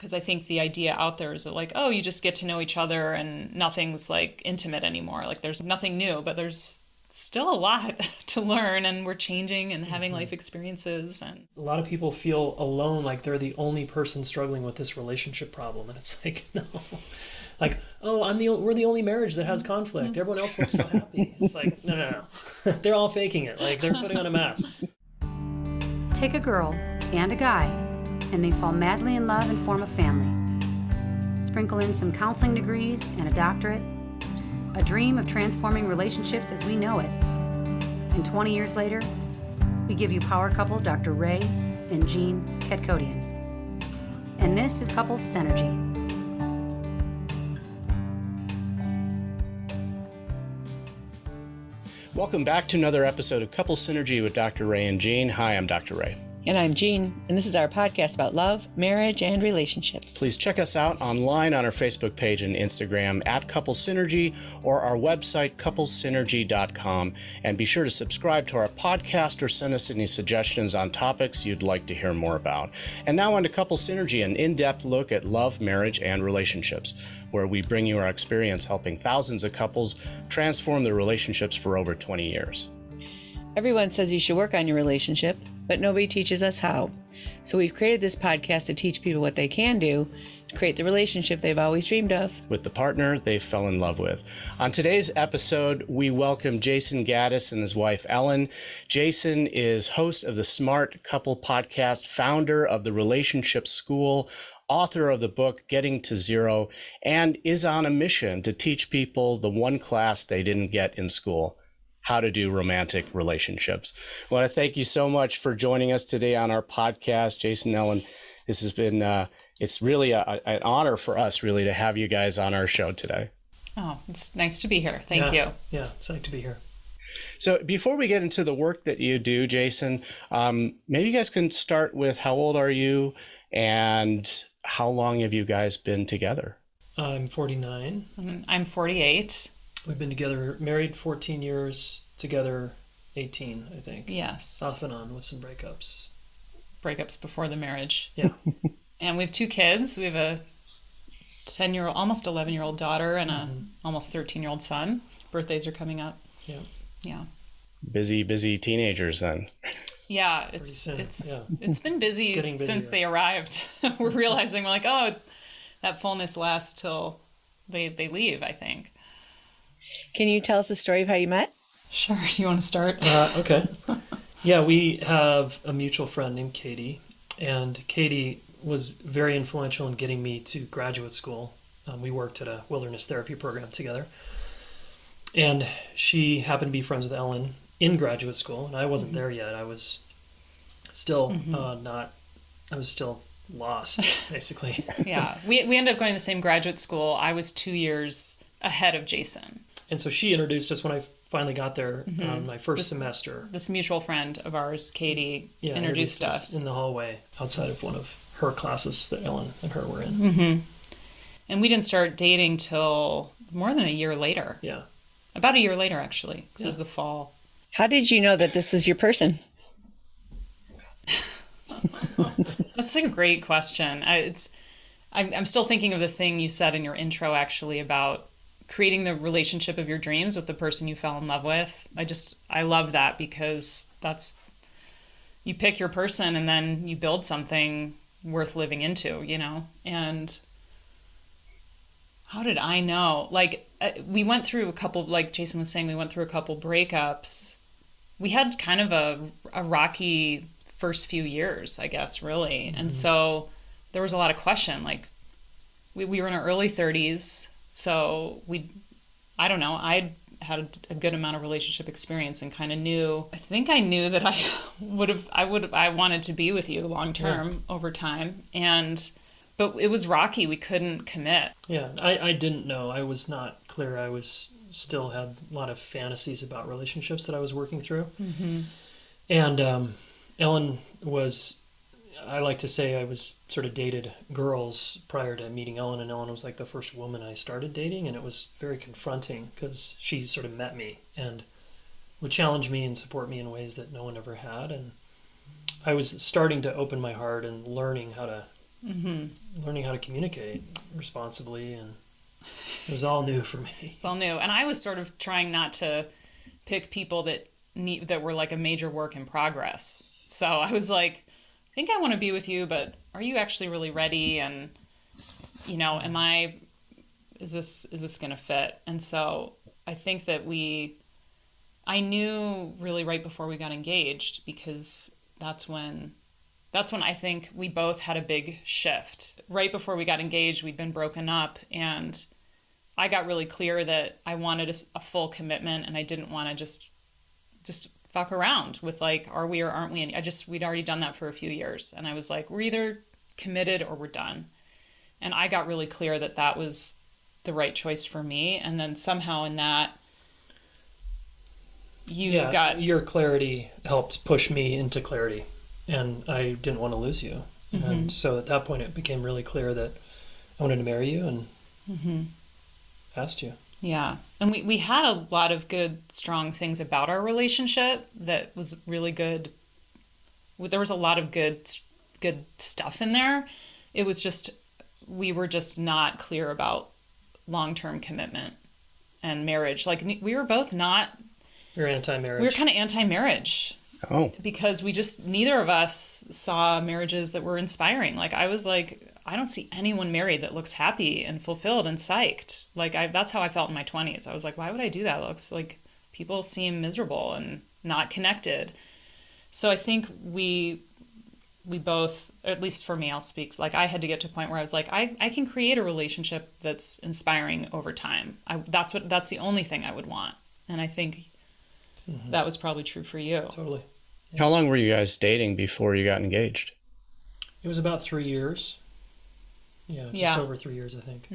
Because I think the idea out there is that like, oh, you just get to know each other and nothing's like intimate anymore. Like there's nothing new, but there's still a lot to learn, and we're changing and having life experiences. And a lot of people feel alone, like they're the only person struggling with this relationship problem. And it's like, no. Like, oh, we're the only marriage that has conflict. Everyone else looks so happy. It's like, no. They're all faking it. Like they're putting on a mask. Take a girl and a guy, and they fall madly in love and form a family. Sprinkle in some counseling degrees and a doctorate, a dream of transforming relationships as we know it. And 20 years later, we give you power couple Dr. Ray and Jean Ketkodian. And this is Couples Synergy. Welcome back to another episode of Couples Synergy with Dr. Ray and Jean. Hi, I'm Dr. Ray. And I'm Jean, and this is our podcast about love, marriage, and relationships. Please check us out online on our Facebook page and Instagram at Couples Synergy, or our website, couplessynergy.com. And be sure to subscribe to our podcast or send us any suggestions on topics you'd like to hear more about. And now on to Couples Synergy, an in-depth look at love, marriage, and relationships, where we bring you our experience helping thousands of couples transform their relationships for over 20 years. Everyone says you should work on your relationship, but nobody teaches us how. So we've created this podcast to teach people what they can do to create the relationship they've always dreamed of with the partner they fell in love with. On today's episode, we welcome Jayson Gaddis and his wife, Ellen. Jayson is host of the Smart Couple podcast, founder of the Relationship School, author of the book Getting to Zero, and is on a mission to teach people the one class they didn't get in school: how to do romantic relationships. I want to thank you so much for joining us today on our podcast, Jayson, Ellen. This has been, it's really an honor for us really to have you guys on our show today. oh, it's nice to be here. Thank you. Yeah, it's nice to be here. So before we get into the work that you do, Jayson, maybe you guys can start with how old are you and how long have you guys been together? I'm 49. I'm 48. We've been together, married 14 years, together 18, I think. Yes. Off and on with some breakups. Breakups before the marriage. Yeah. And we have 2 kids. We have a 10-year-old, almost 11-year-old daughter and a almost 13-year-old son. Birthdays are coming up. Yeah. Yeah. Busy teenagers then. Yeah, it's been busy since they arrived. We're realizing we're like, oh, that fullness lasts till they leave, I think. Can you tell us the story of how you met? Sure. Do you want to start? Okay. Yeah, we have a mutual friend named Katie, and Katie was very influential in getting me to graduate school. We worked at a wilderness therapy program together, and she happened to be friends with Ellen in graduate school, and I wasn't there yet. I was still I was still lost, basically. Yeah. We ended up going to the same graduate school. I was 2 years ahead of Jayson. And so she introduced us when I finally got there, my first semester. This mutual friend of ours, Katie, introduced us in the hallway outside of one of her classes that Ellen and her were in. Mm-hmm. And we didn't start dating till more than a year later. Yeah. About a year later, actually, because it was the fall. How did you know that this was your person? That's a great question. I'm still thinking of the thing you said in your intro, actually, about creating the relationship of your dreams with the person you fell in love with. I love that, because you pick your person and then you build something worth living into, and how did I know? Like, we went through a couple, like Jayson was saying, we went through a couple breakups. We had kind of a rocky first few years, I guess, really. Mm-hmm. And so there was a lot of question. Like, we were in our early 30s. So I don't know, I had a good amount of relationship experience and kind of I knew that I wanted to be with you long term over time. But it was rocky. We couldn't commit. Yeah, I didn't know. I was not clear. I still had a lot of fantasies about relationships that I was working through. Mm-hmm. And Ellen was, I like to say I was sort of dated girls prior to meeting Ellen, and Ellen was like the first woman I started dating, and it was very confronting because she sort of met me and would challenge me and support me in ways that no one ever had. And I was starting to open my heart and learning how to learning how to communicate responsibly, and it was all new for me. It's all new. And I was sort of trying not to pick people that were like a major work in progress. So I was like, I think I want to be with you, but are you actually really ready? And, is this going to fit? And so I think that I knew really right before we got engaged, because that's when I think we both had a big shift. Right before we got engaged, we'd been broken up, and I got really clear that I wanted a full commitment, and I didn't want to just fuck around with like, are we or aren't we? And we'd already done that for a few years, and I was like, we're either committed or we're done. And I got really clear that that was the right choice for me. And then somehow in that, your clarity helped push me into clarity, and I didn't want to lose you. And so at that point, it became really clear that I wanted to marry you, and asked you. Yeah. And we had a lot of good, strong things about our relationship that was really good. There was a lot of good stuff in there. It was just, we were just not clear about long-term commitment and marriage. Like, we were both not. You're anti-marriage. We were kind of anti-marriage. Oh. Because neither of us saw marriages that were inspiring. Like, I was like, I don't see anyone married that looks happy and fulfilled and psyched. Like, that's how I felt in my 20s. I was like, why would I do that? It looks like people seem miserable and not connected. So I think we both, at least for me, I'll speak, like, I had to get to a point where I was like, I can create a relationship that's inspiring over time. That's the only thing I would want. And I think that was probably true for you. Totally. How long were you guys dating before you got engaged? It was about 3 years. Yeah, over 3 years, I think.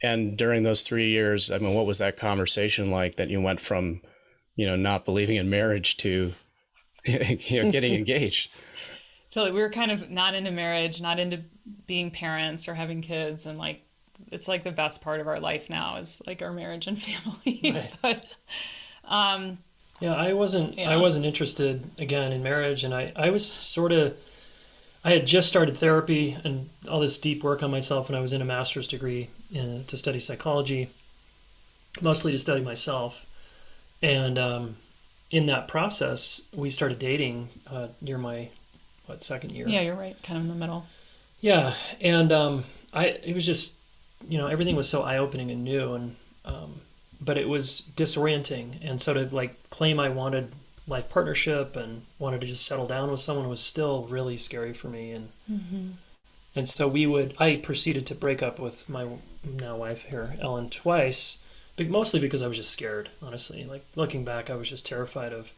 And during those 3 years, I mean, what was that conversation like, that you went from, not believing in marriage to, getting engaged? Totally. We were kind of not into marriage, not into being parents or having kids. And like, it's like the best part of our life now is like our marriage and family. Right. But, I wasn't interested again in marriage. And I was sort of, I had just started therapy and all this deep work on myself, and I was in a master's degree to study psychology, mostly to study myself. And in that process, we started dating near my, second year? Yeah, you're right. Kind of in the middle. Yeah. And it was just, everything was so eye-opening and new, and but it was disorienting. And so to like claim I wanted life partnership and wanted to just settle down with someone was still really scary for me. And and so I proceeded to break up with my now wife here, Ellen, twice, but mostly because I was just scared, honestly. Like, looking back, I was just terrified of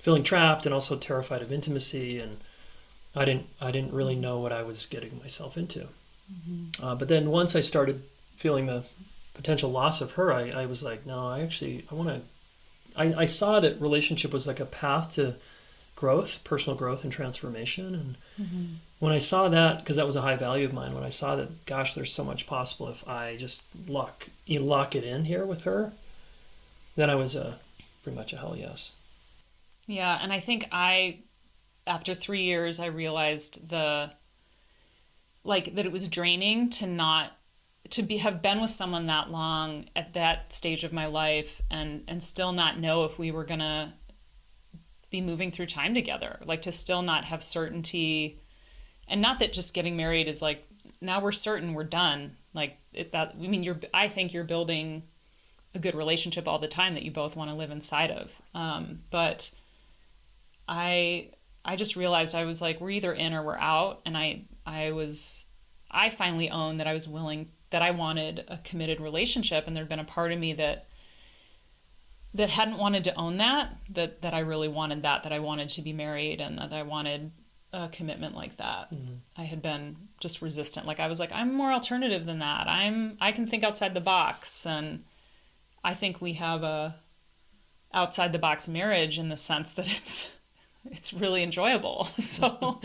feeling trapped and also terrified of intimacy, and I didn't really know what I was getting myself into. But then once I started feeling the potential loss of her, I was like, no, I want to. I saw that relationship was like a path to growth, personal growth and transformation. And when I saw that, because that was a high value of mine, when I saw that, gosh, there's so much possible if I just lock it in here with her, then I was pretty much a hell yes. Yeah, and I think after 3 years, I realized that it was draining to have been with someone that long at that stage of my life and still not know if we were going to be moving through time together, like to still not have certainty. And not that just getting married is like, now we're certain we're done. Like I think you're building a good relationship all the time that you both want to live inside of. But I just realized I was like, we're either in or we're out. And I finally owned that I was willing, that I wanted a committed relationship. And there'd been a part of me that hadn't wanted to own that I really wanted that I wanted to be married and that I wanted a commitment like that. I had been just resistant. Like, I was like, I'm more alternative than that. I can think outside the box. And I think we have a outside the box marriage in the sense that it's really enjoyable. So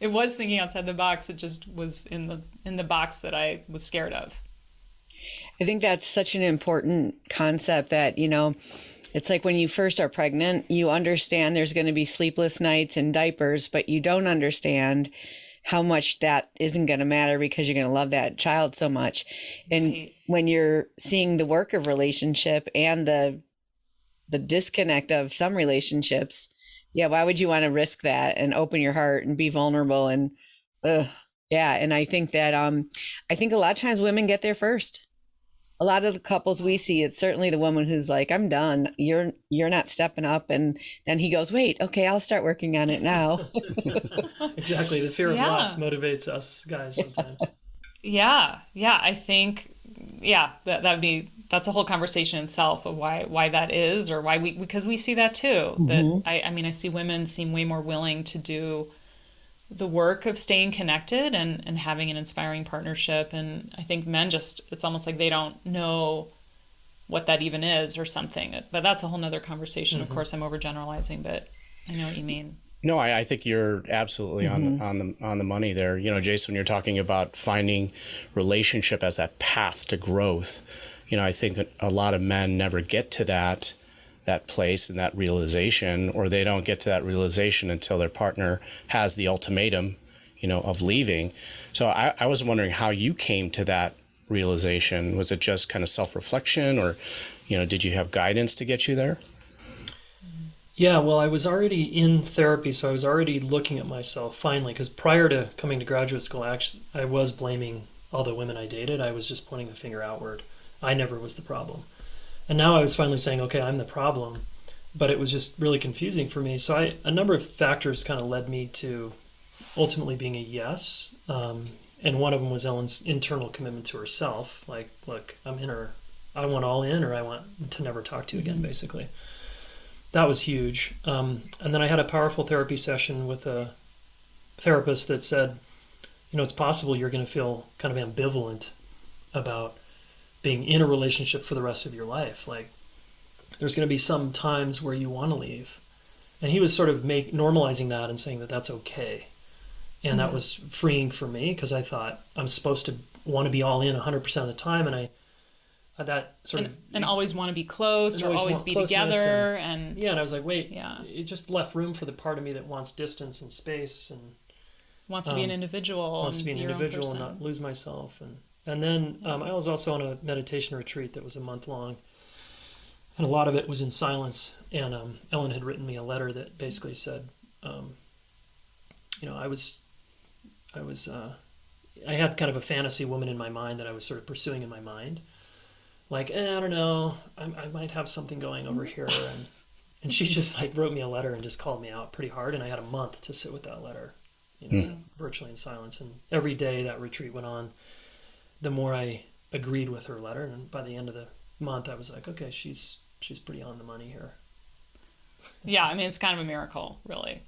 it was thinking outside the box. It just was in the box that I was scared of. I think that's such an important concept that, it's like when you first are pregnant, you understand there's going to be sleepless nights and diapers, but you don't understand how much that isn't going to matter because you're going to love that child so much. And Right. when you're seeing the work of relationship and the disconnect of some relationships, yeah, why would you want to risk that and open your heart and be vulnerable? And yeah, and I think that I think a lot of times women get there first. A lot of the couples we see, it's certainly the woman who's like, I'm done. You're not stepping up. And then he goes, wait, okay, I'll start working on it now. Exactly. The fear of Yeah. loss motivates us guys sometimes. Yeah. I think, that's a whole conversation in itself of why that is, or because we see that too. That I see women seem way more willing to do the work of staying connected and having an inspiring partnership. And I think men it's almost like they don't know what that even is or something. But that's a whole nother conversation. Of course, I'm overgeneralizing, but I know what you mean. No, I think you're absolutely on the money there. Jason, when you're talking about finding relationship as that path to growth, I think a lot of men never get to that place and that realization, or they don't get to that realization until their partner has the ultimatum, of leaving. So I was wondering how you came to that realization. Was it just kind of self-reflection, or, did you have guidance to get you there? Yeah, well, I was already in therapy, so I was already looking at myself finally, because prior to coming to graduate school, actually, I was blaming all the women I dated. I was just pointing the finger outward. I never was the problem. And now I was finally saying, okay, I'm the problem, but it was just really confusing for me. So a number of factors kind of led me to ultimately being a yes. And one of them was Ellen's internal commitment to herself. Like, look, I'm in her. I want all in, or I want to never talk to you again, basically. That was huge. And then I had a powerful therapy session with a therapist that said, it's possible you're going to feel kind of ambivalent about being in a relationship for the rest of your life. Like, there's going to be some times where you want to leave. And he was sort of normalizing that and saying that that's okay. And that was freeing for me, because I thought I'm supposed to want to be all in 100% of the time. And and always want to be close, or always be together. And I was like, wait, it just left room for the part of me that wants distance and space and wants to be an individual. Wants to be an individual and not lose myself. And then I was also on a meditation retreat that was a month long, and a lot of it was in silence. And Ellen had written me a letter that basically said, I had kind of a fantasy woman in my mind that I was sort of pursuing in my mind. Like, I don't know, I might have something going over here. And she just wrote me a letter and just called me out pretty hard. And I had a month to sit with that letter, virtually in silence. And every day that retreat went on, the more I agreed with her letter. And by the end of the month, I was like, okay, she's pretty on the money here. Yeah, it's kind of a miracle, really.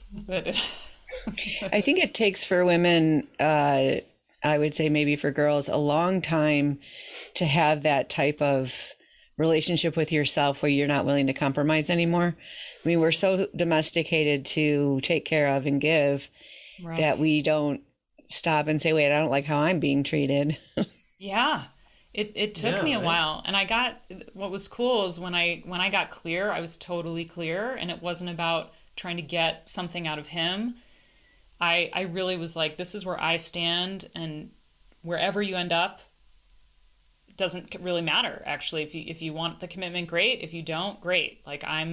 I think it takes for women, I would say maybe for girls, a long time to have that type of relationship with yourself where you're not willing to compromise anymore. We're so domesticated to take care of and give that we don't stop and say, wait, I don't like how I'm being treated. Yeah. It took me a while. And what was cool is when I got clear, I was totally clear, and it wasn't about trying to get something out of him. I really was like, this is where I stand, and wherever you end up doesn't really matter, actually. If you want the commitment, great. If you don't, great. Like, I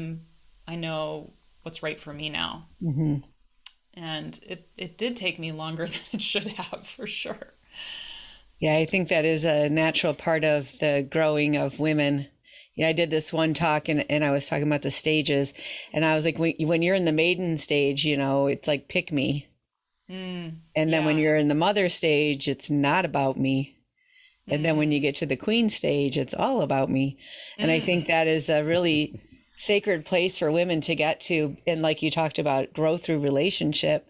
know what's right for me now. Mm-hmm. And it did take me longer than it should have, for sure. Yeah, I think that is a natural part of the growing of women. I did this one talk and I was talking about the stages, and I was like, when you're in the maiden stage, it's like, pick me. And then when you're in the mother stage, it's not about me. And then when you get to the queen stage, it's all about me. And I think that is a really sacred place for women to get to. And like you talked about, grow through relationship.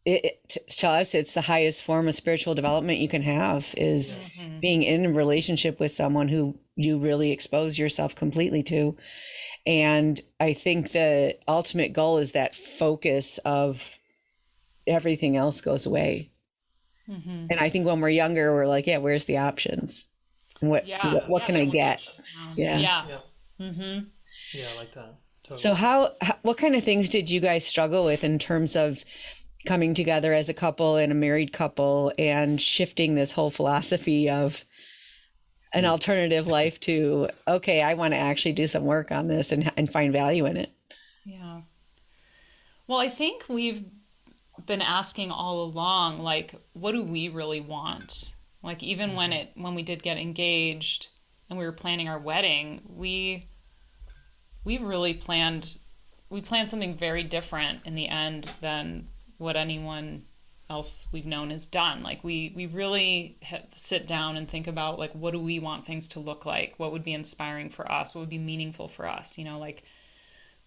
To us, it's the highest form of spiritual development you can have, is being in a relationship with someone who you really expose yourself completely to. And I think the ultimate goal is that focus of everything else goes away. Mm-hmm. And I think when we're younger, we're like, where's the options? What can I get? Yeah. Mm-hmm. Yeah, I like that. Totally. So what kind of things did you guys struggle with in terms of coming together as a couple and a married couple and shifting this whole philosophy of an alternative life to, okay, I want to actually do some work on this and find value in it. Yeah. Well, I think we've been asking all along, like, what do we really want? Like, even when we did get engaged and we were planning our wedding, we really planned something very different in the end than what anyone else we've known has done. Like, we really sit down and think about, like, what do we want things to look like? What would be inspiring for us? What would be meaningful for us? You know, like,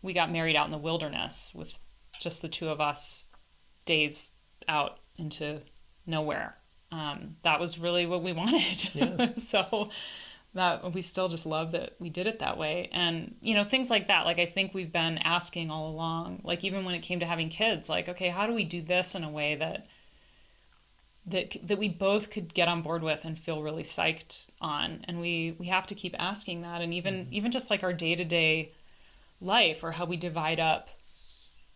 we got married out in the wilderness with just the two of us, days out into nowhere. That was really what we wanted. Yeah. So that we still just love that we did it that way. And, you know, things like that, like, I think we've been asking all along, like, even when it came to having kids, like, okay, how do we do this in a way that we both could get on board with and feel really psyched on? And we have to keep asking that. And even just like our day-to-day life, or how we divide up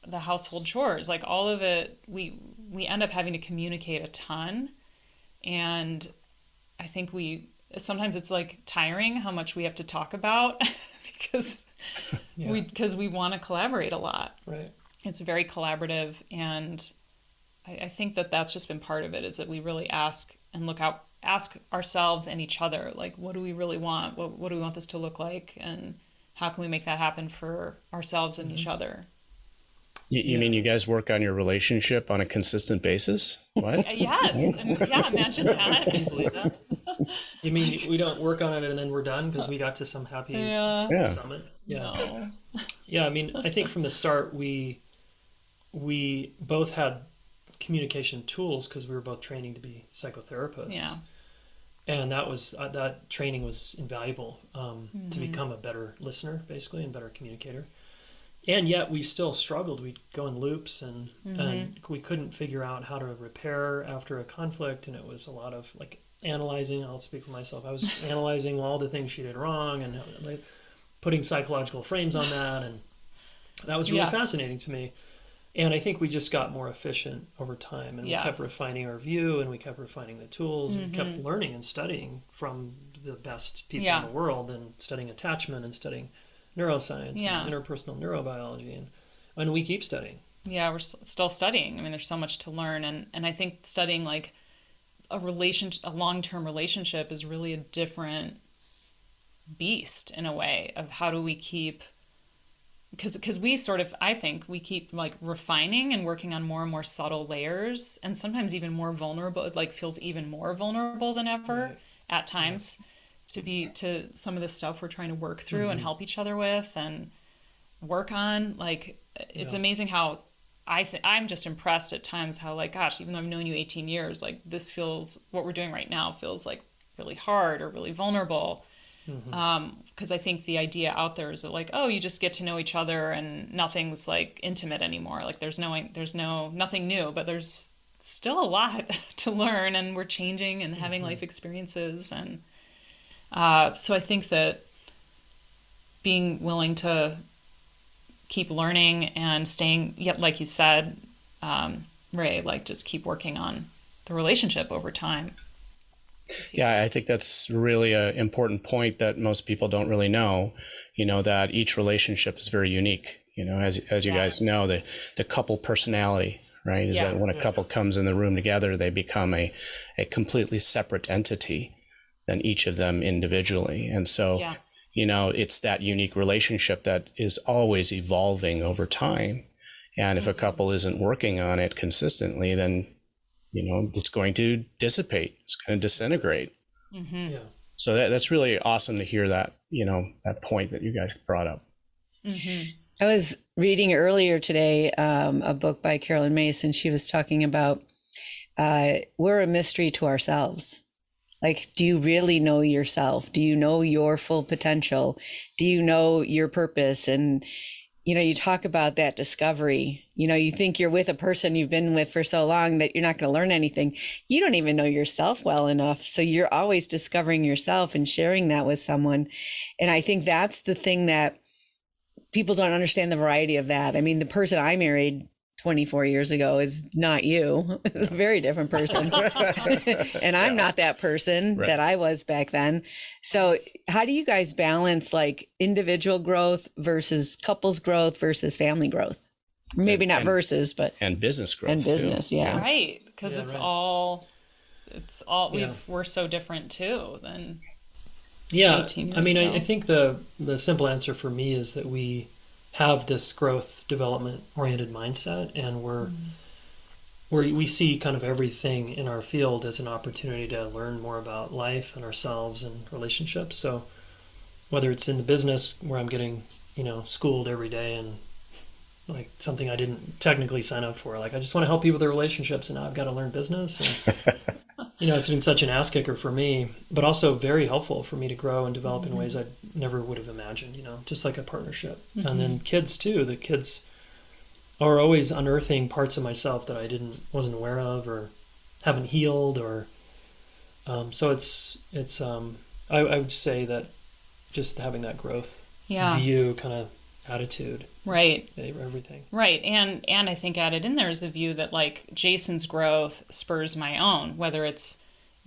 the household chores, like, all of it, we end up having to communicate a ton. And I think sometimes it's like tiring how much we have to talk about because we want to collaborate a lot. Right. It's very collaborative, and I think that's just been part of it, is that we really ask ourselves and each other, like, what do we really want? What do we want this to look like? And how can we make that happen for ourselves and each other? You mean you guys work on your relationship on a consistent basis? What? Yes. Yeah, imagine that. Can you believe that? You mean we don't work on it and then we're done because we got to some happy summit? Yeah. No. Yeah, I mean, I think from the start we both had communication tools because we were both training to be psychotherapists. Yeah. And that training was invaluable to become a better listener, basically, and better communicator. And yet we still struggled. We'd go in loops and we couldn't figure out how to repair after a conflict. And it was a lot of, like, analyzing. I'll speak for myself. I was analyzing all the things she did wrong and like putting psychological frames on that. And that was really fascinating to me. And I think we just got more efficient over time, and we kept refining our view, and we kept refining the tools, and we kept learning and studying from the best people in the world, and studying attachment and studying neuroscience and interpersonal neurobiology, and we keep studying. Yeah, we're still studying. I mean, there's so much to learn, and I think studying, like, a long-term relationship is really a different beast in a way of how do we keep, because we sort of, I think we keep, like, refining and working on more and more subtle layers, and sometimes even more vulnerable. It, like, feels even more vulnerable than ever at times. To some of the stuff we're trying to work through and help each other with and work on. Like, it's amazing how I'm just impressed at times how, like, gosh, even though I've known you 18 years, like, what we're doing right now feels like really hard or really vulnerable. Because I think the idea out there is that, like, oh, you just get to know each other and nothing's, like, intimate anymore. Like, there's nothing new, but there's still a lot to learn, and we're changing and having life experiences. And so I think that being willing to keep learning and staying, like you said, Ray, like, just keep working on the relationship over time. Yeah, I think that's really an important point that most people don't really know, that each relationship is very unique. As you guys know, the couple personality, right, is that when a couple comes in the room together, they become a completely separate entity than each of them individually. And so, it's that unique relationship that is always evolving over time. And if a couple isn't working on it consistently, then, it's going to dissipate. It's going to disintegrate. Yeah. So that's really awesome to hear that, that point that you guys brought up. I was reading earlier today a book by Carolyn Mason. She was talking about we're a mystery to ourselves. Like, do you really know yourself? Do you know your full potential? Do you know your purpose? And, you talk about that discovery. You think you're with a person you've been with for so long that you're not going to learn anything. You don't even know yourself well enough. So you're always discovering yourself and sharing that with someone. And I think that's the thing that people don't understand, the variety of that. I mean, the person I married 24 years ago is not you. It's a very different person. And I'm not that person that I was back then. So how do you guys balance like individual growth versus couples growth versus family growth? Maybe not versus, but and business growth and business. too. Yeah. Right. Because we're so different too than 18 years ago. I think the simple answer for me is that we have this growth development oriented mindset, and we see kind of everything in our field as an opportunity to learn more about life and ourselves and relationships. So whether it's in the business where I'm getting, schooled every day and like something I didn't technically sign up for, like I just want to help people with their relationships and now I've got to learn business. And, it's been such an ass kicker for me, but also very helpful for me to grow and develop in ways I never would have imagined, just like a partnership. Mm-hmm. And then kids too. The kids are always unearthing parts of myself that I wasn't aware of or haven't healed, or so it's I would say that just having that growth view kind of attitude, right, everything, right. And I think added in there is the view that like Jason's growth spurs my own, whether it's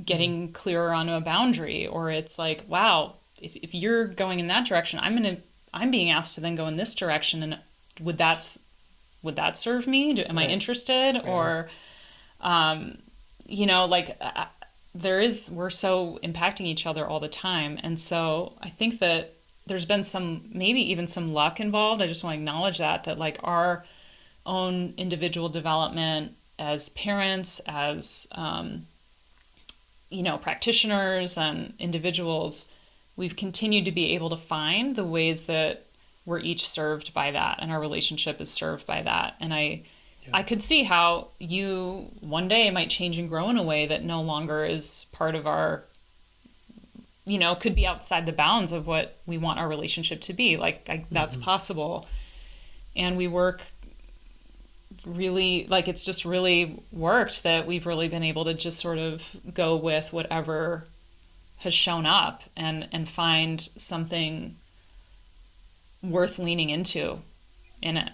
getting clearer on a boundary, or it's like, wow, if you're going in that direction, I'm being asked to then go in this direction, and would that serve me? Am I interested? Right. Or we're so impacting each other all the time. And so I think that there's been maybe even some luck involved. I just want to acknowledge that like our own individual development as parents, as, practitioners and individuals, we've continued to be able to find the ways that we're each served by that, and our relationship is served by that. And I could see how you one day might change and grow in a way that no longer is part of our, could be outside the bounds of what we want our relationship to be. That's possible. And we work really, it's just really worked that we've really been able to just sort of go with whatever has shown up and find something worth leaning into in it.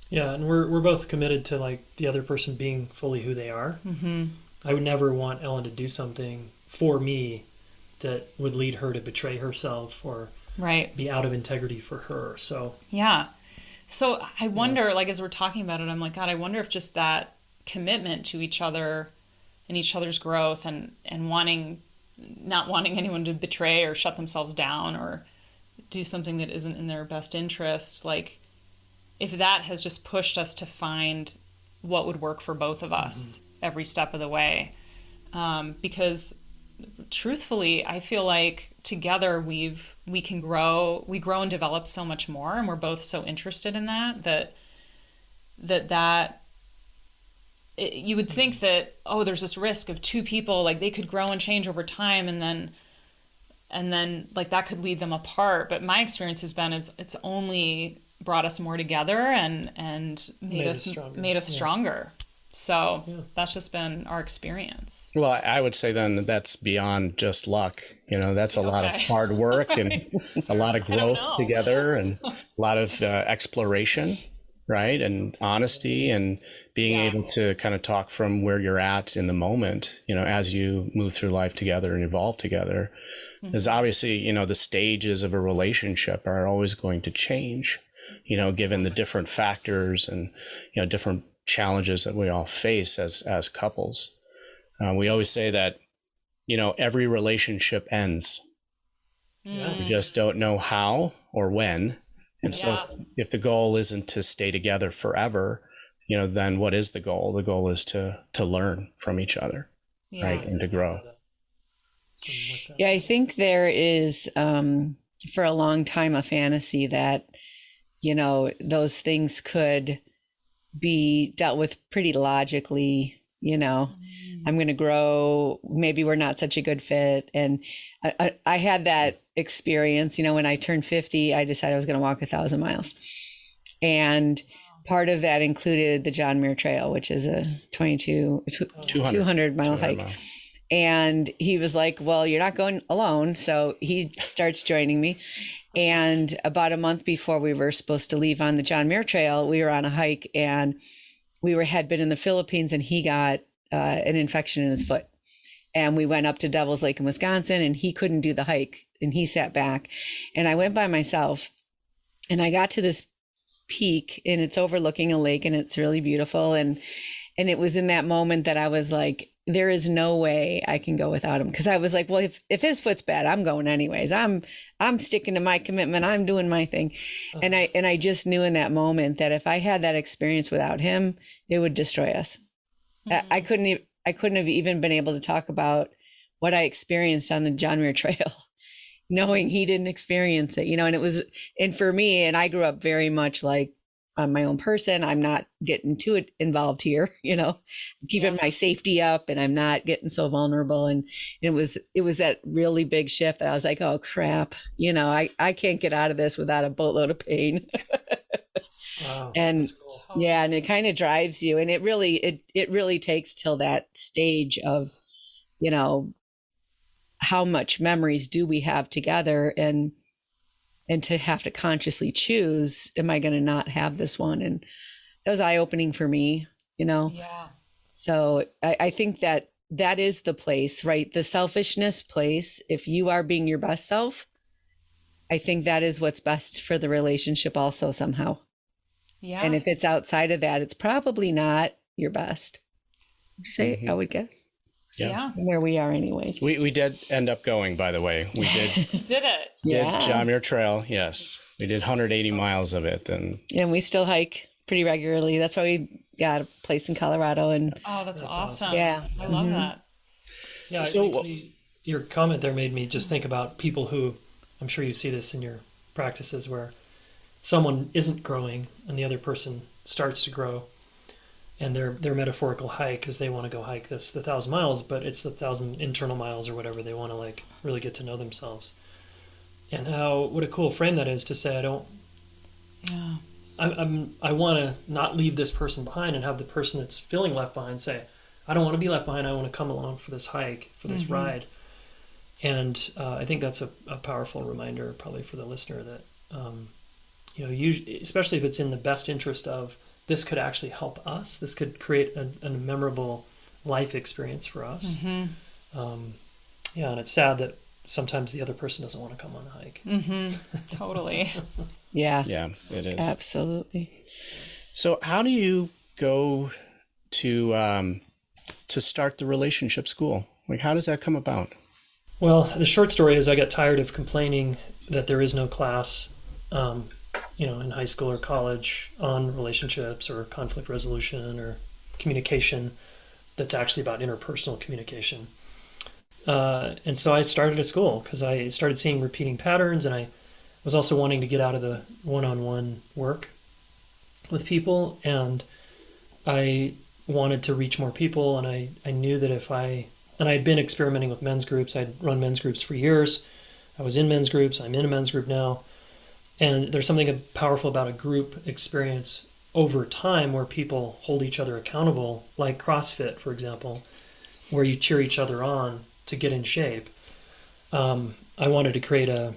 Yeah, and we're both committed to like the other person being fully who they are. Mm-hmm. I would never want Ellen to do something for me that would lead her to betray herself or be out of integrity for her. So so I wonder, as we're talking about it, I'm like, God, I wonder if just that commitment to each other and each other's growth and not wanting anyone to betray or shut themselves down or do something that isn't in their best interest, if that has just pushed us to find what would work for both of us every step of the way. Because truthfully, I feel like together we grow and develop so much more, and we're both so interested in that you would think that, there's this risk of two people, they could grow and change over time, and then that could lead them apart. But my experience has been it's only brought us more together and made us stronger. So that's just been our experience. Well, I would say then that's beyond just luck. That's a lot of hard work and a lot of growth together and a lot of exploration, right? And honesty and being able to kind of talk from where you're at in the moment, as you move through life together and evolve together. Because obviously, the stages of a relationship are always going to change, given the different factors and, different challenges that we all face as couples. We always say that, every relationship ends. We just don't know how or when. And so if the goal isn't to stay together forever, then what is the goal? The goal is to learn from each other, right? And to grow. Yeah, I think there is, for a long time, a fantasy that, those things could be dealt with pretty logically. I'm going to grow. Maybe we're not such a good fit. And I had that experience, when I turned 50, I decided I was going to walk 1,000 miles. And part of that included the John Muir Trail, which is a 200 mile hike. And he was like, well, you're not going alone. So he starts joining me. And about a month before we were supposed to leave on the John Muir Trail, we were on a hike, and had been in the Philippines, and he got an infection in his foot. And we went up to Devil's Lake in Wisconsin, and he couldn't do the hike, and he sat back. And I went by myself, and I got to this peak, and it's overlooking a lake, and it's really beautiful. And it was in that moment that I was like, there is no way I can go without him. Cause I was like, well, if his foot's bad, I'm going anyways. I'm sticking to my commitment. I'm doing my thing. And I just knew in that moment that if I had that experience without him, it would destroy us. Mm-hmm. I couldn't have even been able to talk about what I experienced on the John Muir Trail, knowing he didn't experience it, and for me, and I grew up very much like, I'm my own person. I'm not getting too involved here, keeping my safety up, and I'm not getting so vulnerable. And it was that really big shift that I was like, oh crap, I can't get out of this without a boatload of pain. Wow, and cool. Yeah, and it kind of drives you, and it really takes till that stage of, how much memories do we have together, and to have to consciously choose, am I going to not have this one? And that was eye-opening for me, Yeah. So I think that is the place, right? The selfishness place. If you are being your best self, I think that is what's best for the relationship also somehow. Yeah. And if it's outside of that, it's probably not your best. Would you say? I would guess. Yeah. Where we are anyways. We did end up going, by the way. We did. Did it? Did John Muir Trail. Yes. We did 180 miles of it. And we still hike pretty regularly. That's why we got a place in Colorado. And oh, that's awesome. Yeah. I love that. Yeah. Your comment there made me just think about people who, I'm sure you see this in your practices, where someone isn't growing and the other person starts to grow. And their metaphorical hike is they want to go hike the 1,000 miles, but it's the 1,000 internal miles or whatever. They want to really get to know themselves. And what a cool frame that is to say, I want to not leave this person behind, and have the person that's feeling left behind say, I don't want to be left behind. I want to come along for this hike, for this ride. And I think that's a powerful reminder probably for the listener that, especially if it's in the best interest of, this could actually help us. This could create a memorable life experience for us. Mm-hmm. And it's sad that sometimes the other person doesn't want to come on the hike. Mm-hmm. Totally. Yeah. Yeah, it is. Absolutely. So how do you go to start the relationship school? How does that come about? Well, the short story is I got tired of complaining that there is no class in high school or college on relationships or conflict resolution or communication that's actually about interpersonal communication. And so I started a school because I started seeing repeating patterns, and I was also wanting to get out of the one-on-one work with people, and I wanted to reach more people, and I knew that and I had been experimenting with men's groups. I'd run men's groups for years. I was in men's groups. I'm in a men's group now. And there's something powerful about a group experience over time where people hold each other accountable, like CrossFit, for example, where you cheer each other on to get in shape. I wanted to create a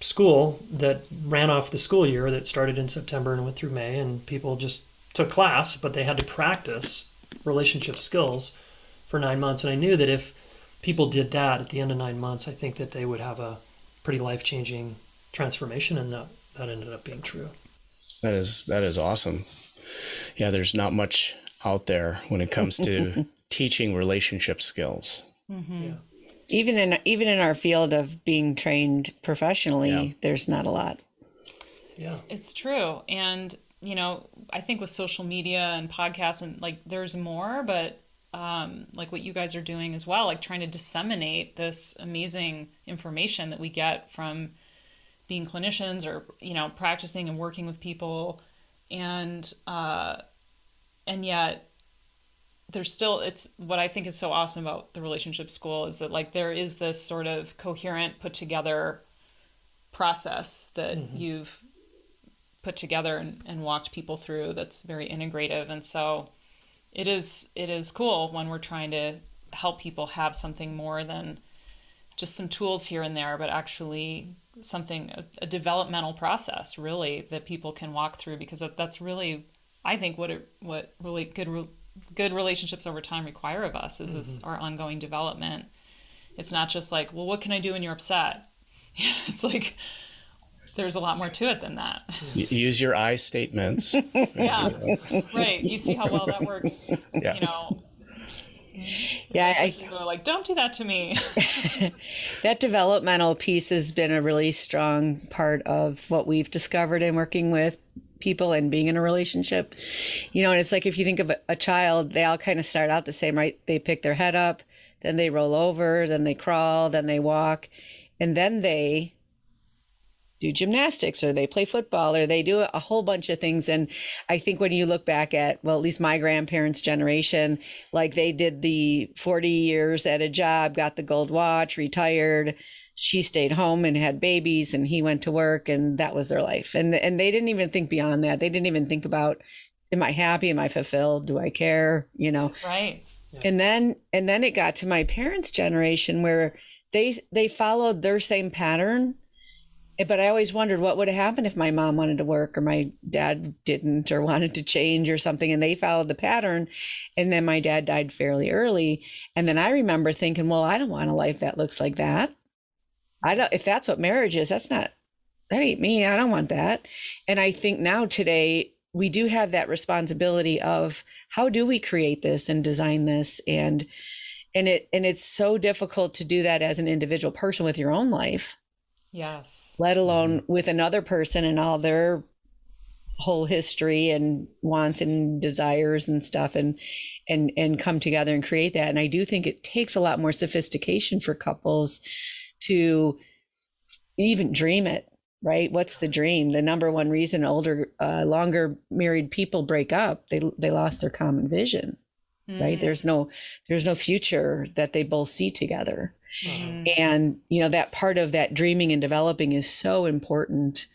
school that ran off the school year that started in September and went through May, and people just took class, but they had to practice relationship skills for 9 months. And I knew that if people did that at the end of 9 months, I think that they would have a pretty life-changing transformation, and that ended up being true. That is awesome. Yeah, there's not much out there when it comes to teaching relationship skills. Mm-hmm. Yeah. Even in our field of being trained professionally, there's not a lot. Yeah, it's true. And I think with social media and podcasts and there's more, but what you guys are doing as well, trying to disseminate this amazing information that we get from being clinicians or, practicing and working with people. And yet there's still, it's what I think is so awesome about the relationship school is that there is this sort of coherent, put together process that you've put together and walked people through that's very integrative. And so it is cool when we're trying to help people have something more than just some tools here and there, but actually a developmental process really that people can walk through, because that's really, I think, what really good relationships over time require of us is this, our ongoing development. It's not just like, well, what can I do when you're upset? It's like, there's a lot more to it than that. Use your I statements. Yeah, right. You see how well that works, Yeah. you know. Yeah, People are like, don't do that to me. that developmental piece has been a really strong part of what we've discovered in working with people and being in a relationship. You know, and it's like, if you think of a child, they all kind of start out the same, right? They pick their head up, then they roll over, then they crawl, then they walk, and then they do gymnastics, or they play football, or they do a whole bunch of things. And I think when you look back at, well, at least my grandparents' generation, like they did the 40 years at a job, got the gold watch, retired. She stayed home and had babies, and he went to work, and that was their life. And they didn't even think beyond that. They didn't even think about, am I happy? Am I fulfilled? Do I care? You know? Right. And then it got to my parents' generation where they followed their same pattern. But I always wondered what would have happened if my mom wanted to work, or my dad didn't, or wanted to change or something, and they followed the pattern. And then my dad died fairly early. And then I remember thinking, well, I don't want a life that looks like that. If that's what marriage is, that ain't me. I don't want that. And I think now today we do have that responsibility of, how do we create this and design this? And it's so difficult to do that as an individual person with your own life. Yes. Let alone with another person and all their whole history and wants and desires and stuff, and come together and create that. And I do think it takes a lot more sophistication for couples to even dream it, right? What's the dream? The number one reason longer married people break up, they lost their common vision, right? There's no future that they both see together. And, you know, that part of that dreaming and developing is so important.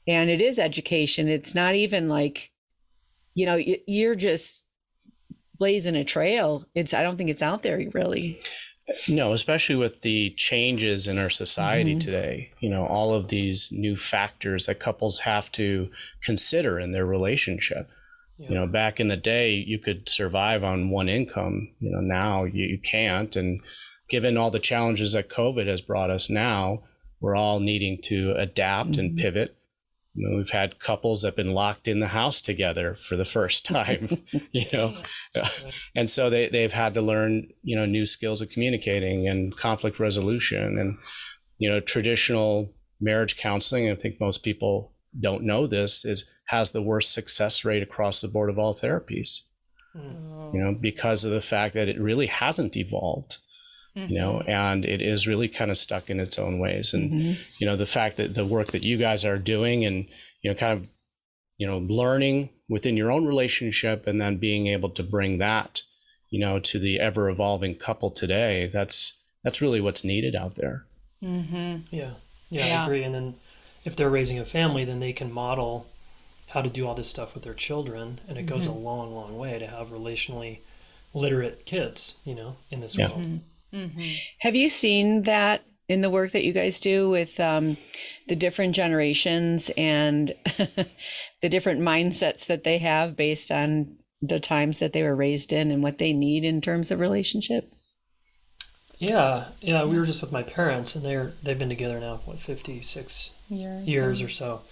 And it is education. It's not even like, you know, you're just blazing a trail. I don't think it's out there really. No, especially with the changes in our society today, you know, all of these new factors that couples have to consider in their relationship. Yeah. You know, back in the day, you could survive on one income. You know, now you can't. And given all the challenges that COVID has brought us now, we're all needing to adapt and pivot. You know, we've had couples that have been locked in the house together for the first time, you know, and so they've had to learn, you know, new skills of communicating and conflict resolution. And, you know, traditional marriage counseling, I think most people don't know this, has the worst success rate across the board of all therapies, you know, because of the fact that it really hasn't evolved. You know, and it is really kind of stuck in its own ways. And, you know, the fact that the work that you guys are doing and, you know, kind of, you know, learning within your own relationship and then being able to bring that, you know, to the ever evolving couple today, that's really what's needed out there. Yeah, I agree. And then if they're raising a family, then they can model how to do all this stuff with their children. And it goes a long, long way to have relationally literate kids, you know, in this world. Have you seen that in the work that you guys do with the different generations and the different mindsets that they have based on the times that they were raised in and what they need in terms of relationship? Yeah. We were just with my parents, and they've been together now, 56 years or so,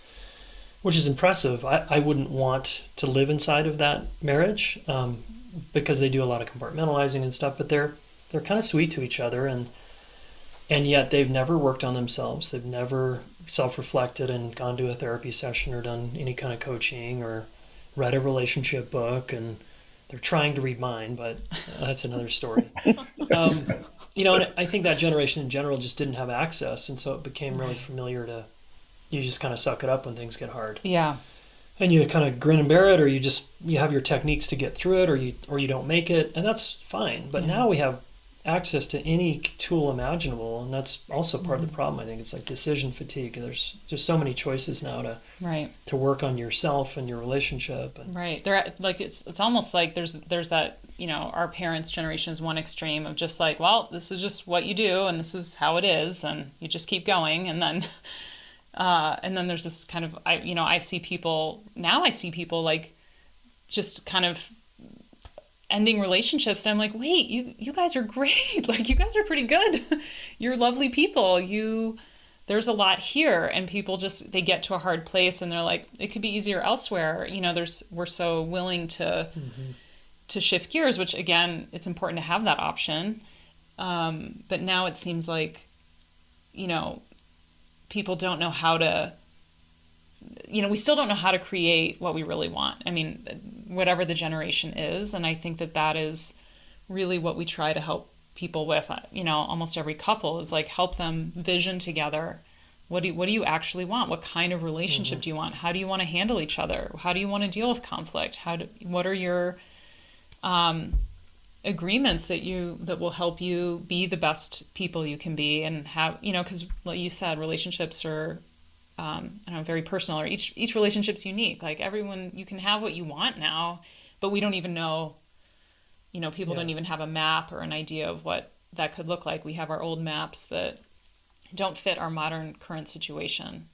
which is impressive. I wouldn't want to live inside of that marriage because they do a lot of compartmentalizing and stuff, but they're kind of sweet to each other, and yet they've never worked on themselves. They've never self-reflected and gone to a therapy session or done any kind of coaching or read a relationship book, and they're trying to read mine, but that's another story. You know, and I think that generation in general just didn't have access, and so it became really familiar to, you just kind of suck it up when things get hard. Yeah. And you kind of grin and bear it, or you have your techniques to get through it, or you don't make it, and that's fine. But now we have access to any tool imaginable, and that's also part of the problem. I think it's like decision fatigue. There's just so many choices now to work on yourself and your relationship. And they're like it's almost like there's that our parents' generation is one extreme of just like, well, this is just what you do and this is how it is and you just keep going. And then there's this kind of, I see people like just kind of ending relationships. And I'm like, wait, you guys are great. Like, you guys are pretty good. You're lovely people. There's a lot here. And people they get to a hard place and they're like, it could be easier elsewhere. We're so willing to shift gears, which again, it's important to have that option. But now it seems like, people don't know how to, we still don't know how to create what we really want. I mean, whatever the generation is. And I think that is really what we try to help people with, almost every couple is like help them vision together. What do you actually want? What kind of relationship do you want? How do you want to handle each other? How do you want to deal with conflict? What are your agreements that will help you be the best people you can be and have, because like you said, relationships are, very personal, or each relationship's unique. Like everyone, you can have what you want now, but we don't even know, people don't even have a map or an idea of what that could look like. We have our old maps that don't fit our modern current situation.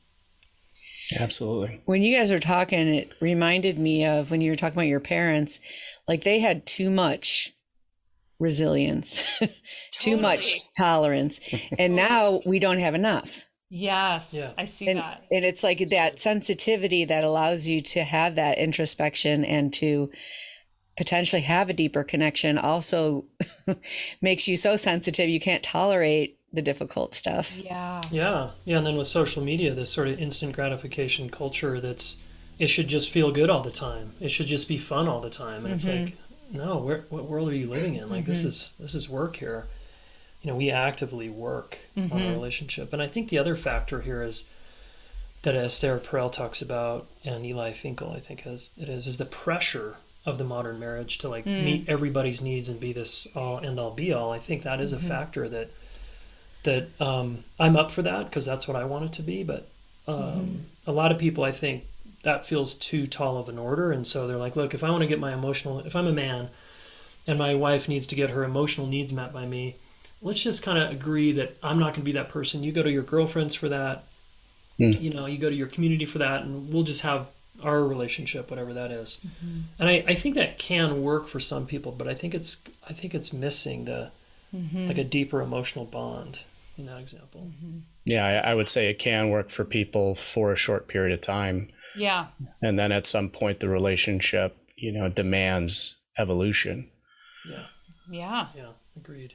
Absolutely. When you guys were talking, it reminded me of when you were talking about your parents, like they had too much resilience, too much tolerance. And now we don't have enough. Yes, Yeah. I see that. And it's like that sensitivity that allows you to have that introspection and to potentially have a deeper connection also makes you so sensitive you can't tolerate the difficult stuff. Yeah. And then with social media, this sort of instant gratification culture it should just feel good all the time. It should just be fun all the time. And it's like, no, what world are you living in? Like this is work here. We actively work on a relationship. And I think the other factor here is that Esther Perel talks about, and Eli Finkel, I think is the pressure of the modern marriage to like meet everybody's needs and be this all end all be all. I think that is a factor that I'm up for that because that's what I want it to be. But a lot of people, I think, that feels too tall of an order. And so they're like, look, if I'm a man and my wife needs to get her emotional needs met by me, let's just kind of agree that I'm not going to be that person. You go to your girlfriends for that. You go to your community for that, and we'll just have our relationship, whatever that is. And I think that can work for some people, but I think it's missing the like a deeper emotional bond in that example. Yeah, I would say it can work for people for a short period of time. Yeah. And then at some point the relationship, demands evolution. Yeah. Agreed.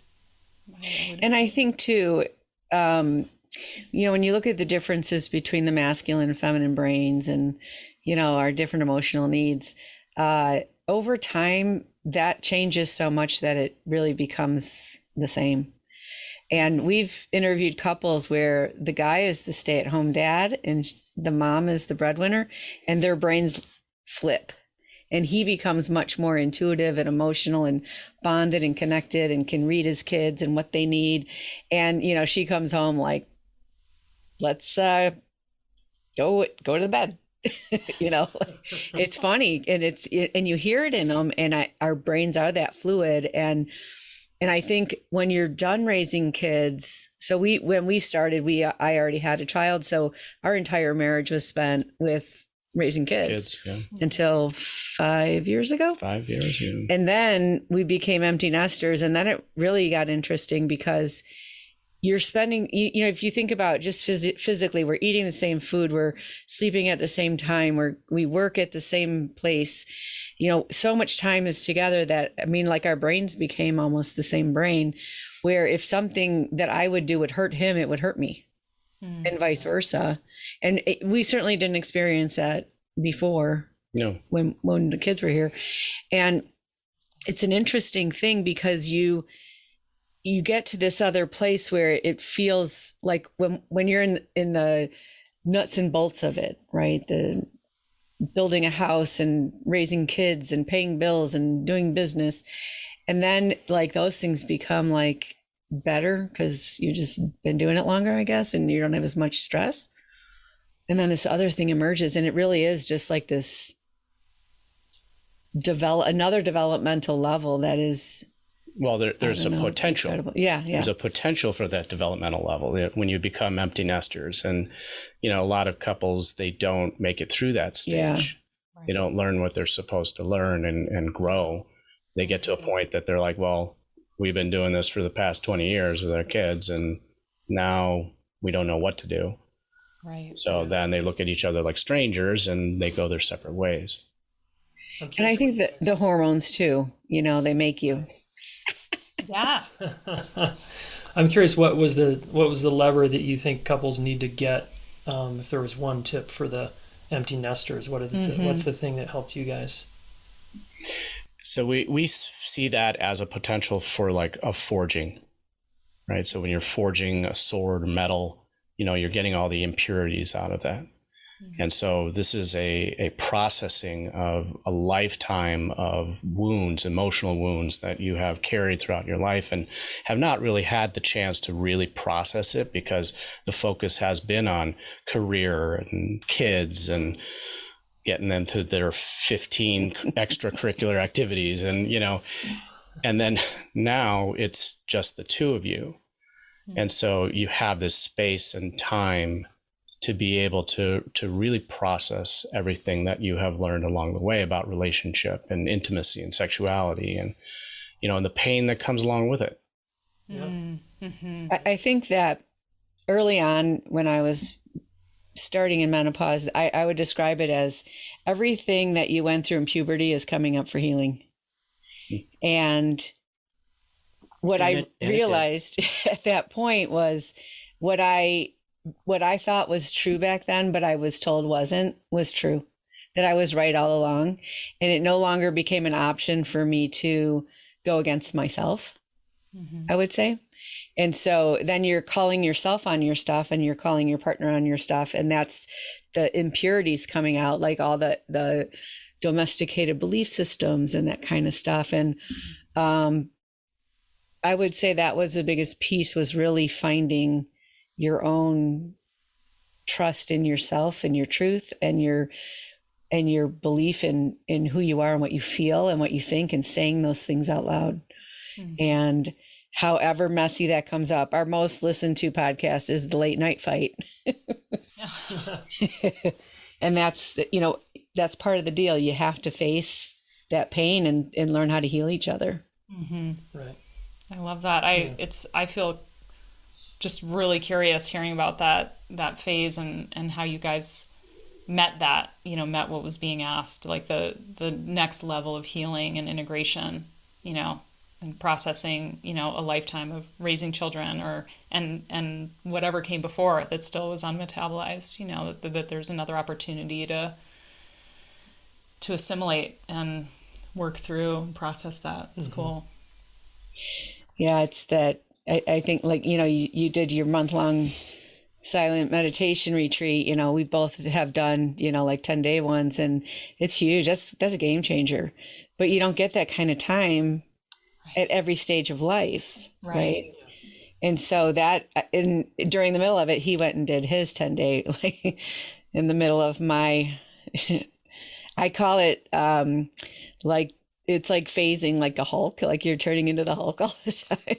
And I think too, when you look at the differences between the masculine and feminine brains and, our different emotional needs, over time, that changes so much that it really becomes the same. And we've interviewed couples where the guy is the stay-at-home dad and the mom is the breadwinner, and their brains flip. And he becomes much more intuitive and emotional and bonded and connected and can read his kids and what they need. And, she comes home like, let's go to the bed. It's funny. And you hear it in them, and our brains are that fluid. And I think when you're done raising kids, so when we started, I already had a child. So our entire marriage was spent with raising kids until 5 years ago. 5 years, yeah. And then we became empty nesters. And then it really got interesting because you're spending, if you think about just physically, we're eating the same food, we're sleeping at the same time, we work at the same place, so much time is together that, like our brains became almost the same brain, where if something that I would do would hurt him, it would hurt me and vice versa. And we certainly didn't experience that before. No. When the kids were here. And it's an interesting thing because you get to this other place where it feels like when you're in the nuts and bolts of it, right? The building a house and raising kids and paying bills and doing business. And then like those things become like better because you've just been doing it longer, I guess, and you don't have as much stress. And then this other thing emerges, and it really is just like this develop another developmental level that is, well, there's a know, potential. Yeah. There's a potential for that developmental level when you become empty nesters. And, a lot of couples, they don't make it through that stage. Yeah. They don't learn what they're supposed to learn and grow. They get to a point that they're like, well, we've been doing this for the past 20 years with our kids, and now we don't know what to do. Right. So then they look at each other like strangers and they go their separate ways. And I think that the hormones too, they make you. Yeah. I'm curious, what was the lever that you think couples need to get? If there was one tip for the empty nesters, what's the thing that helped you guys? So we see that as a potential for like a forging, right? So when you're forging a sword or metal, you're getting all the impurities out of that. And so this is a processing of a lifetime of wounds, emotional wounds that you have carried throughout your life and have not really had the chance to really process it because the focus has been on career and kids and getting them to their 15 extracurricular activities. And, and then now it's just the two of you. And so you have this space and time to be able to really process everything that you have learned along the way about relationship and intimacy and sexuality and, and the pain that comes along with it. Mm-hmm. I think that early on when I was starting in menopause, I would describe it as everything that you went through in puberty is coming up for healing. And what I realized at that point was what I thought was true back then, but I was told was true, that I was right all along. And it no longer became an option for me to go against myself, I would say. And so then you're calling yourself on your stuff and you're calling your partner on your stuff. And that's the impurities coming out, like all the domesticated belief systems and that kind of stuff. And I would say that was the biggest piece, was really finding your own trust in yourself and your truth and your belief in who you are and what you feel and what you think, and saying those things out loud. And however messy that comes up, our most listened to podcast is the Late Night Fight. And that's part of the deal. You have to face that pain and learn how to heal each other. Right. I love that. I feel just really curious hearing about that phase and how you guys met what was being asked, like the next level of healing and integration, and processing, a lifetime of raising children and whatever came before that still was unmetabolized, that there's another opportunity to assimilate and work through and process that. It's cool. Yeah, it's that I think, like, you did your month-long silent meditation retreat. We both have done, like 10-day ones, and it's huge. That's a game changer. But you don't get that kind of time at every stage of life, right? And so that during the middle of it, he went and did his 10-day, like in the middle of my, I call it like, it's like phasing like a Hulk, like you're turning into the Hulk all the time.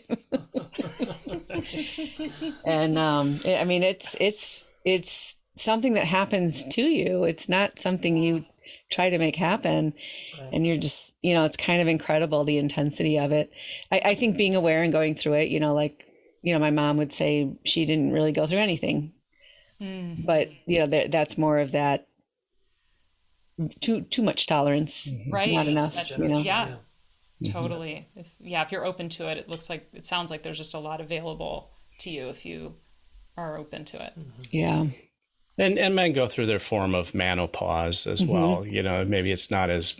And I mean, it's something that happens to you. It's not something you try to make happen. Right. And you're just, it's kind of incredible, the intensity of it. I think being aware and going through it, my mom would say she didn't really go through anything, but that's more of that. Too much tolerance, right? Not enough, Yeah, totally. If you're open to it, it sounds like there's just a lot available to you if you are open to it. Yeah. And men go through their form of menopause as well. Maybe it's not as,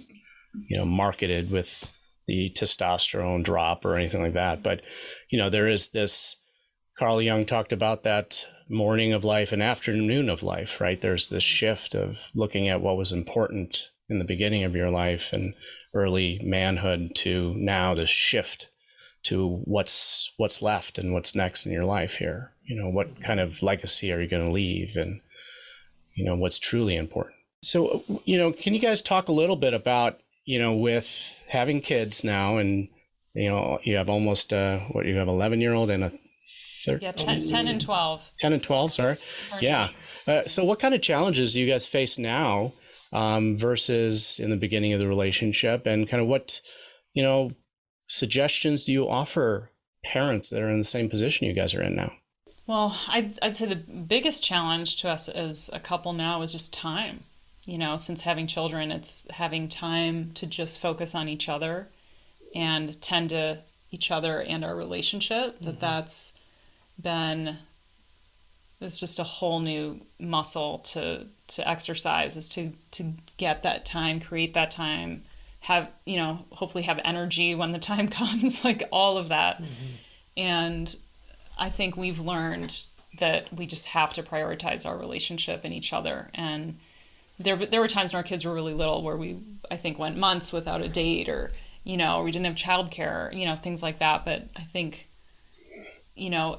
marketed with the testosterone drop or anything like that. But, there is this, Carl Jung talked about that morning of life and afternoon of life, right? There's this shift of looking at what was important in the beginning of your life and early manhood to now this shift to what's left and what's next in your life here. What kind of legacy are you going to leave, and, what's truly important. So, can you guys talk a little bit about, with having kids now, and you have almost you have 11-year-old and a 10 and 12. 10 and 12, sorry. Yeah. So what kind of challenges do you guys face now versus in the beginning of the relationship, and kind of what, suggestions do you offer parents that are in the same position you guys are in now? Well, I'd say the biggest challenge to us as a couple now is just time. Since having children, it's having time to just focus on each other and tend to each other and our relationship. It's just a whole new muscle to exercise, is to get that time, create that time, have, hopefully have energy when the time comes, like all of that. And I think we've learned that we just have to prioritize our relationship and each other. And there were times when our kids were really little where we, I think, went months without a date, or, or we didn't have childcare, things like that. But I think,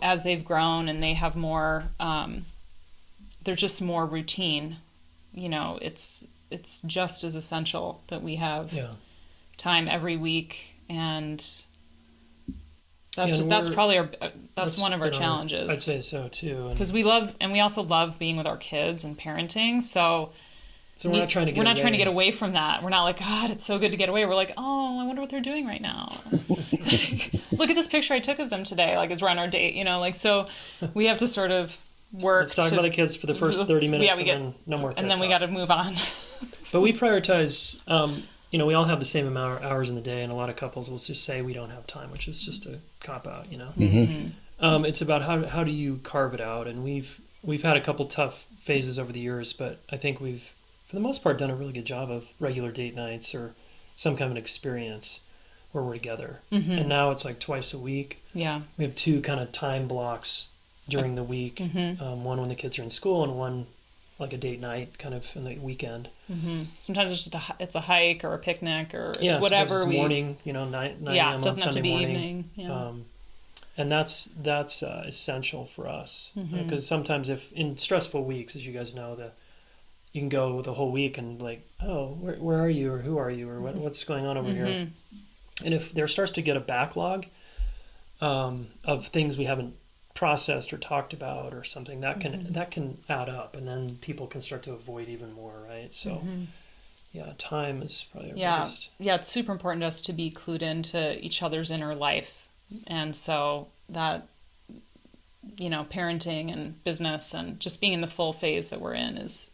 as they've grown and they have more, they're just more routine. It's just as essential that we have time every week, and that's probably that's one of our challenges. I'd say so too, because we also love being with our kids and parenting. So we're not trying to get away from that. We're not like, God, it's so good to get away. We're like, oh, I wonder what they're doing right now. Look at this picture I took of them today. Like, as we're on our date, so we have to sort of work. Let's talk about the kids for the first 30 minutes. Then no more. And then we got to move on. But we prioritize. We all have the same amount of hours in the day, and a lot of couples will just say we don't have time, which is just a cop out. It's about how do you carve it out, and we've had a couple tough phases over the years, but I think we've, for the most part, done a really good job of regular date nights or some kind of an experience where we're together. And now it's like twice a week. Yeah. We have 2 kind of time blocks during the week. One when the kids are in school, and one like a date night kind of in the weekend. Sometimes it's just it's a hike or a picnic, or it's whatever. It's morning, 9 a.m. It doesn't on have to be morning. evening. Yeah. And that's essential for us, because sometimes if in stressful weeks, as you guys know, you can go the whole week and like, oh, where are you, or who are you, or what's going on over here? And if there starts to get a backlog of things we haven't processed or talked about or something, that can add up, and then people can start to avoid even more, right? So time is probably our biggest. It's super important to us to be clued into each other's inner life, and so that parenting and business and just being in the full phase that we're in is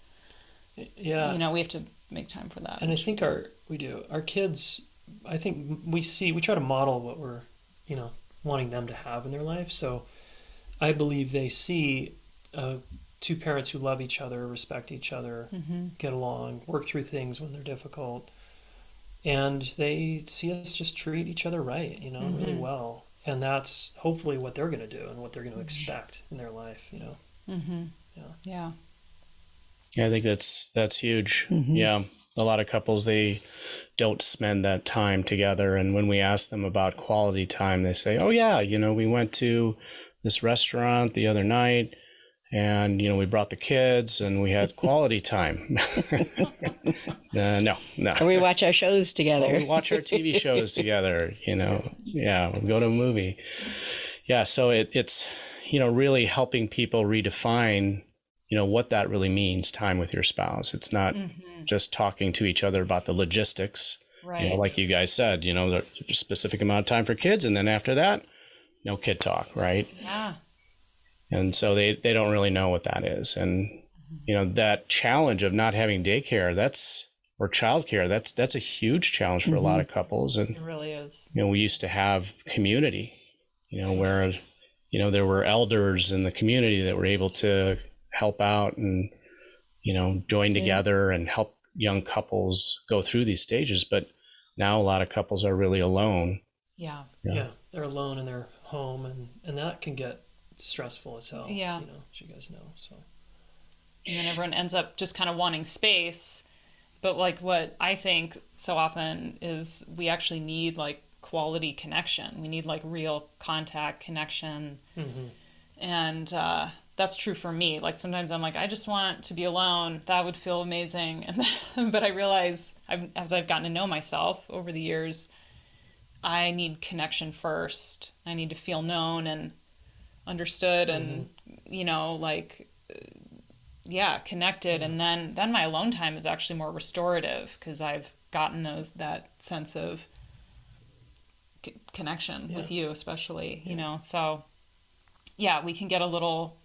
we have to make time for that. And I think our kids, I think we try to model what we're wanting them to have in their life. So I believe they see 2 parents who love each other, respect each other, get along, work through things when they're difficult. And they see us just treat each other right, really well. And that's hopefully what they're going to do and what they're going to expect in their life, Yeah, I think that's huge. Yeah. A lot of couples, they don't spend that time together. And when we ask them about quality time, they say, oh yeah, we went to this restaurant the other night, and we brought the kids and we had quality time. No. Or we watch our shows together. Or we watch our TV shows together. Yeah, we'll go to a movie. Yeah, so it's really helping people redefine what that really means, time with your spouse. It's not just talking to each other about the logistics. Right. Like you guys said, there's a specific amount of time for kids, and then after that, no kid talk, right? Yeah. And so they don't really know what that is. And, that challenge of not having daycare, or childcare, that's a huge challenge for a lot of couples. And it really is. We used to have community, where, there were elders in the community that were able to help out and, join together and help young couples go through these stages. But now a lot of couples are really alone. Yeah. They're alone in their home, and that can get stressful as hell. Yeah. As you guys know. So. And then everyone ends up just kind of wanting space. But like what I think so often is we actually need like quality connection. We need like real contact connection. And that's true for me. Like sometimes I'm like, I just want to be alone. That would feel amazing. And then, but I realize as I've gotten to know myself over the years, I need connection first. I need to feel known and understood and, like, connected. And then my alone time is actually more restorative because I've gotten that sense of connection with you, especially, so we can get a little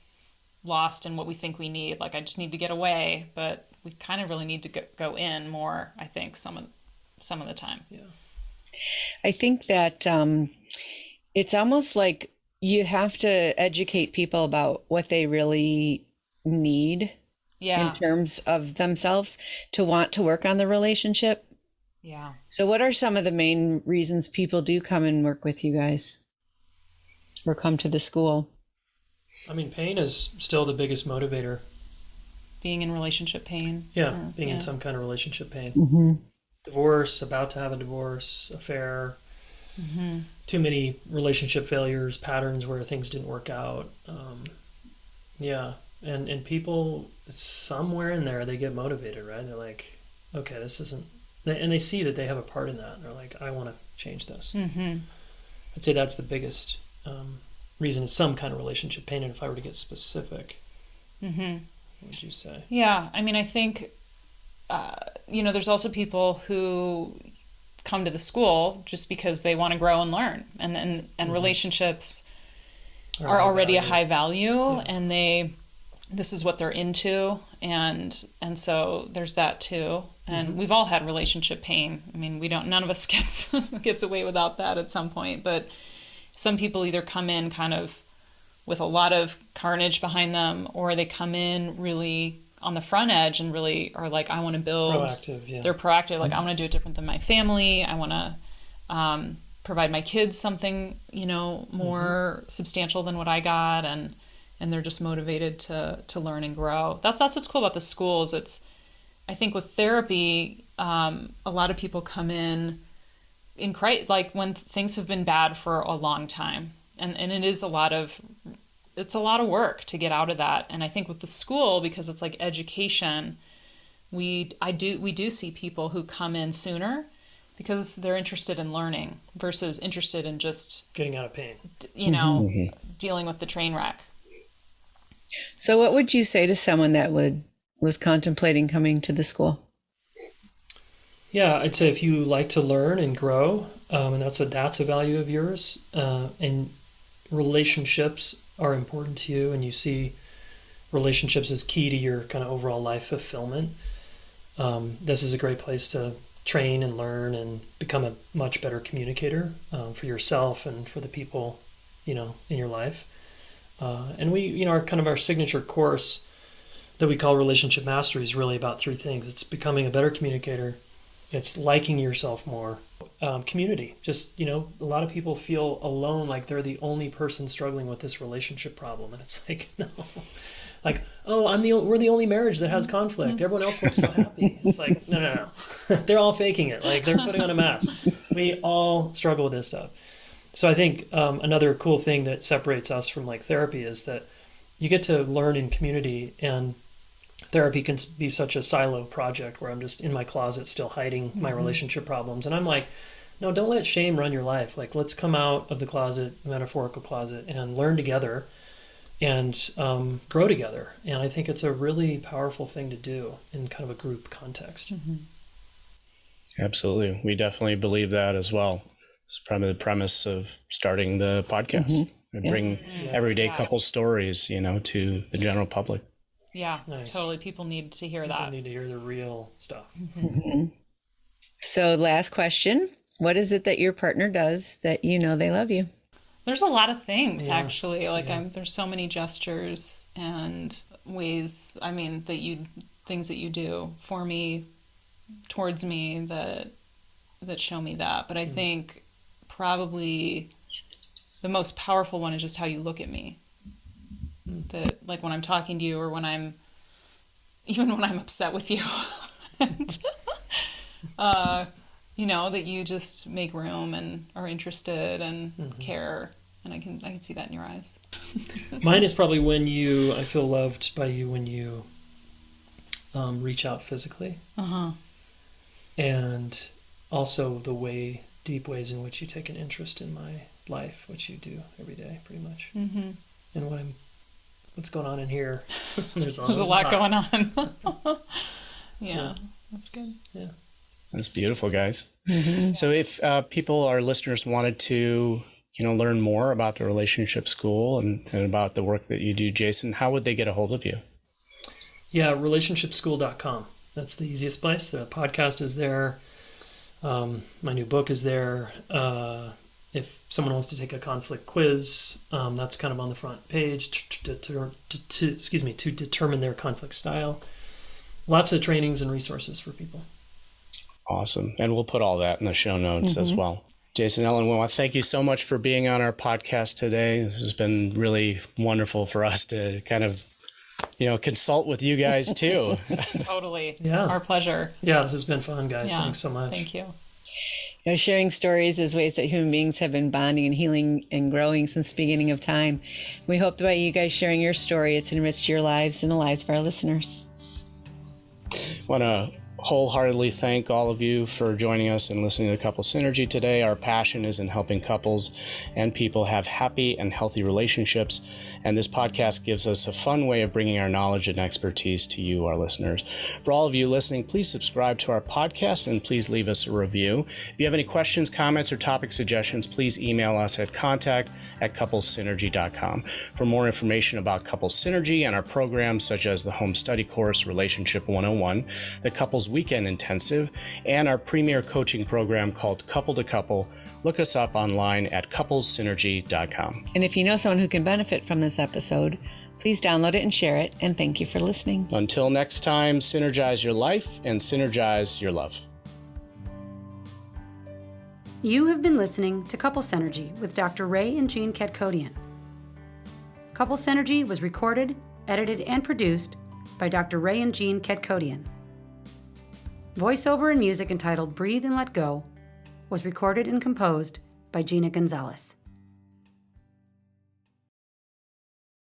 lost in what we think we need. Like, I just need to get away, but we kind of really need to go in more, I think, some of the time. Yeah. I think that it's almost like you have to educate people about what they really need in terms of themselves to want to work on the relationship. Yeah. So what are some of the main reasons people do come and work with you guys or come to the school? I mean, pain is still the biggest motivator. Being in relationship pain. Yeah, being in some kind of relationship pain. Divorce, about to have a divorce, affair, too many relationship failures, patterns where things didn't work out. And people, somewhere in there, they get motivated, right? They're like, okay, this isn't... And they see that they have a part in that. And they're like, I want to change this. I'd say that's the biggest reason is some kind of relationship pain. And if I were to get specific, what would you say? Yeah, I mean, I think, there's also people who come to the school just because they want to grow and learn. And relationships are already a high value, and this is what they're into. And so there's that too. And we've all had relationship pain. I mean, none of us gets away without that at some point, but some people either come in kind of with a lot of carnage behind them, or they come in really on the front edge and really are like, I want to build. Proactive, They're proactive. Like, I want to do it different than my family. I want to provide my kids something, more substantial than what I got. And they're just motivated to learn and grow. That's what's cool about the schools. I think with therapy, a lot of people come in like when things have been bad for a long time, and it is a lot of work to get out of that. And I think with the school, because it's like education, we do see people who come in sooner because they're interested in learning versus interested in just getting out of pain, dealing with the train wreck. So what would you say to someone that was contemplating coming to the school? Yeah, I'd say if you like to learn and grow, and that's a value of yours, and relationships are important to you, and you see relationships as key to your kind of overall life fulfillment, this is a great place to train and learn and become a much better communicator for yourself and for the people, in your life. And we, our signature course that we call Relationship Mastery is really about three things. It's becoming a better communicator. It's liking yourself more. Community. Just, a lot of people feel alone, like they're the only person struggling with this relationship problem. And it's like, no. Like, oh, we're the only marriage that has conflict. Everyone else looks so happy. It's like, no. They're all faking it. Like, they're putting on a mask. We all struggle with this stuff. So I think another cool thing that separates us from like therapy is that you get to learn in community, and therapy can be such a silo project where I'm just in my closet still hiding my relationship problems. And I'm like, no, don't let shame run your life. Like, let's come out of the closet, metaphorical closet, and learn together and grow together. And I think it's a really powerful thing to do in kind of a group context. Absolutely. We definitely believe that as well. It's probably the premise of starting the podcast and bring everyday couple stories, to the general public. Yeah, nice. Totally. People need to hear that. People need to hear the real stuff. So last question. What is it that your partner does that they love you? There's a lot of things, actually. Like, there's so many gestures and ways, things that you do for me, towards me, that show me that. But I think probably the most powerful one is just how you look at me. That, like, when I'm talking to you, or even when I'm upset with you, and, that you just make room and are interested and care And I can see that in your eyes. Mine is probably I feel loved by you when you reach out physically. And also the deep ways in which you take an interest in my life, which you do every day, pretty much. And what's going on in here? There's a lot going on. Yeah, that's good. Yeah. That's beautiful, guys. So if our listeners wanted to, learn more about the Relationship School and about the work that you do, Jayson, how would they get a hold of you? Yeah, relationshipschool.com. That's the easiest place. The podcast is there. My new book is there. If someone wants to take a conflict quiz, that's kind of on the front page to determine their conflict style. Lots of trainings and resources for people. Awesome. And we'll put all that in the show notes as well. Jayson, Ellen, we want to thank you so much for being on our podcast today. This has been really wonderful for us to kind of, consult with you guys too. Totally. Yeah. Our pleasure. Yeah, this has been fun, guys. Yeah. Thanks so much. Thank you. Sharing stories is ways that human beings have been bonding and healing and growing since the beginning of time. We hope that by you guys sharing your story, it's enriched your lives and the lives of our listeners. I want to wholeheartedly thank all of you for joining us and listening to Couple Synergy today. Our passion is in helping couples and people have happy and healthy relationships, and this podcast gives us a fun way of bringing our knowledge and expertise to you, our listeners. For all of you listening, please subscribe to our podcast and please leave us a review. If you have any questions, comments, or topic suggestions, please email us at contact@couplesynergy.com. For more information about Couple Synergy and our programs such as the Home Study Course, Relationship 101, the Couples Weekend Intensive, and our premier coaching program called Couple to Couple, look us up online at couplesynergy.com. And if you know someone who can benefit from this episode, please download it and share it. And thank you for listening. Until next time, synergize your life and synergize your love. You have been listening to Couple Synergy with Dr. Ray and Jean Ketkodian. Couple Synergy was recorded, edited, and produced by Dr. Ray and Jean Ketkodian. Voiceover and music entitled Breathe and Let Go was recorded and composed by Gina Gonzalez.